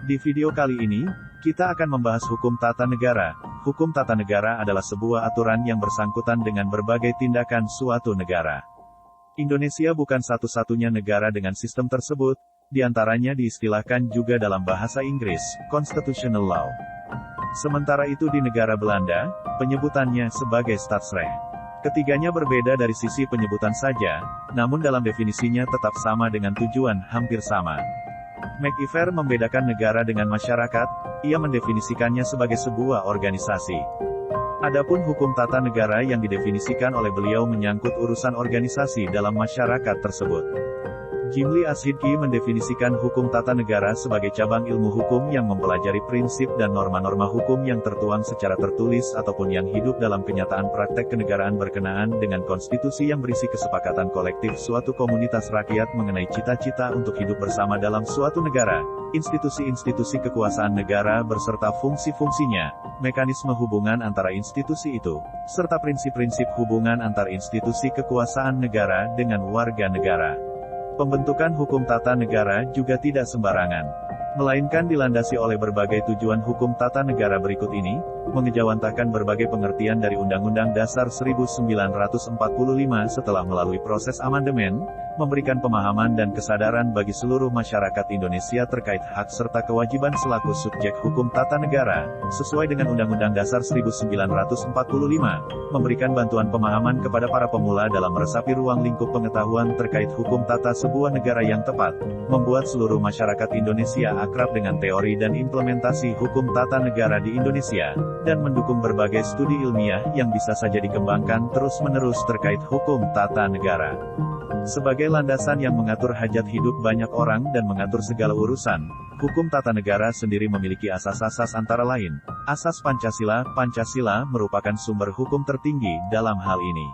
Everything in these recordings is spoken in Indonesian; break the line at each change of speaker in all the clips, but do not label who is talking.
Di video kali ini, kita akan membahas hukum tata negara. Hukum tata negara adalah sebuah aturan yang bersangkutan dengan berbagai tindakan suatu negara. Indonesia bukan satu-satunya negara dengan sistem tersebut, di antaranya diistilahkan juga dalam bahasa Inggris, constitutional law. Sementara itu di negara Belanda, penyebutannya sebagai Staatsrecht. Ketiganya berbeda dari sisi penyebutan saja, namun dalam definisinya tetap sama dengan tujuan hampir sama. McIver membedakan negara dengan masyarakat, ia mendefinisikannya sebagai sebuah organisasi. Adapun hukum tata negara yang didefinisikan oleh beliau menyangkut urusan organisasi dalam masyarakat tersebut. Jimli Ashidki mendefinisikan hukum tata negara sebagai cabang ilmu hukum yang mempelajari prinsip dan norma-norma hukum yang tertuang secara tertulis ataupun yang hidup dalam kenyataan praktek kenegaraan berkenaan dengan konstitusi yang berisi kesepakatan kolektif suatu komunitas rakyat mengenai cita-cita untuk hidup bersama dalam suatu negara, institusi-institusi kekuasaan negara beserta fungsi-fungsinya, mekanisme hubungan antara institusi itu, serta prinsip-prinsip hubungan antar institusi kekuasaan negara dengan warga negara. Pembentukan hukum tata negara juga tidak sembarangan, melainkan dilandasi oleh berbagai tujuan. Hukum tata negara berikut ini mengejawantahkan berbagai pengertian dari Undang-Undang Dasar 1945 setelah melalui proses amandemen, memberikan pemahaman dan kesadaran bagi seluruh masyarakat Indonesia terkait hak serta kewajiban selaku subjek hukum tata negara, sesuai dengan Undang-Undang Dasar 1945, memberikan bantuan pemahaman kepada para pemula dalam meresapi ruang lingkup pengetahuan terkait hukum tata sebuah negara yang tepat, membuat seluruh masyarakat Indonesia akrab dengan teori dan implementasi hukum tata negara di Indonesia, dan mendukung berbagai studi ilmiah yang bisa saja dikembangkan terus-menerus terkait hukum tata negara. Sebagai landasan yang mengatur hajat hidup banyak orang dan mengatur segala urusan, hukum tata negara sendiri memiliki asas-asas antara lain, asas Pancasila. Pancasila merupakan sumber hukum tertinggi dalam hal ini,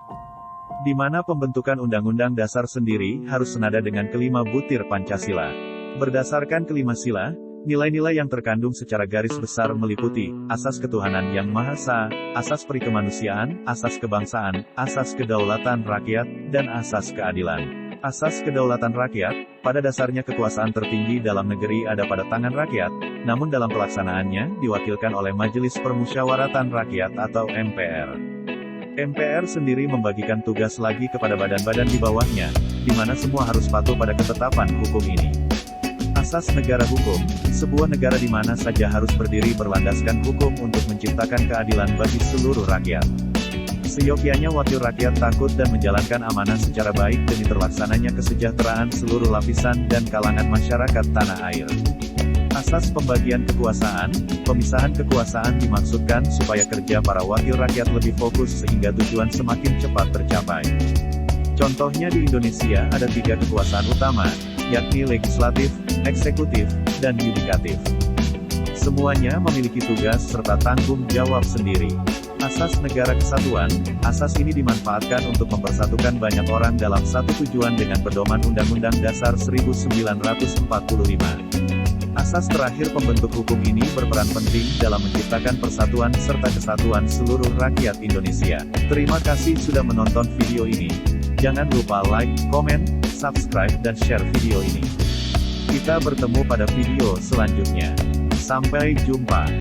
di mana pembentukan Undang-Undang Dasar sendiri harus senada dengan kelima butir Pancasila. Berdasarkan kelima sila, nilai-nilai yang terkandung secara garis besar meliputi asas ketuhanan yang Maha Esa, asas perikemanusiaan, asas kebangsaan, asas kedaulatan rakyat, dan asas keadilan. Asas kedaulatan rakyat, pada dasarnya kekuasaan tertinggi dalam negeri ada pada tangan rakyat, namun dalam pelaksanaannya diwakilkan oleh Majelis Permusyawaratan Rakyat atau MPR. MPR sendiri membagikan tugas lagi kepada badan-badan di bawahnya, di mana semua harus patuh pada ketetapan hukum ini. Asas negara hukum, sebuah negara di mana saja harus berdiri berlandaskan hukum untuk menciptakan keadilan bagi seluruh rakyat. Seyogyanya wakil rakyat takut dan menjalankan amanah secara baik demi terlaksananya kesejahteraan seluruh lapisan dan kalangan masyarakat tanah air. Asas pembagian kekuasaan, pemisahan kekuasaan dimaksudkan supaya kerja para wakil rakyat lebih fokus sehingga tujuan semakin cepat tercapai. Contohnya di Indonesia ada 3 kekuasaan utama, yakni legislatif, eksekutif, dan yudikatif. Semuanya memiliki tugas serta tanggung jawab sendiri. Asas negara kesatuan, asas ini dimanfaatkan untuk mempersatukan banyak orang dalam satu tujuan dengan pedoman Undang-Undang Dasar 1945. Asas terakhir pembentuk hukum ini berperan penting dalam menciptakan persatuan serta kesatuan seluruh rakyat Indonesia. Terima kasih sudah menonton video ini. Jangan lupa like, komen, subscribe, dan share video ini. Kita bertemu pada video selanjutnya. Sampai jumpa.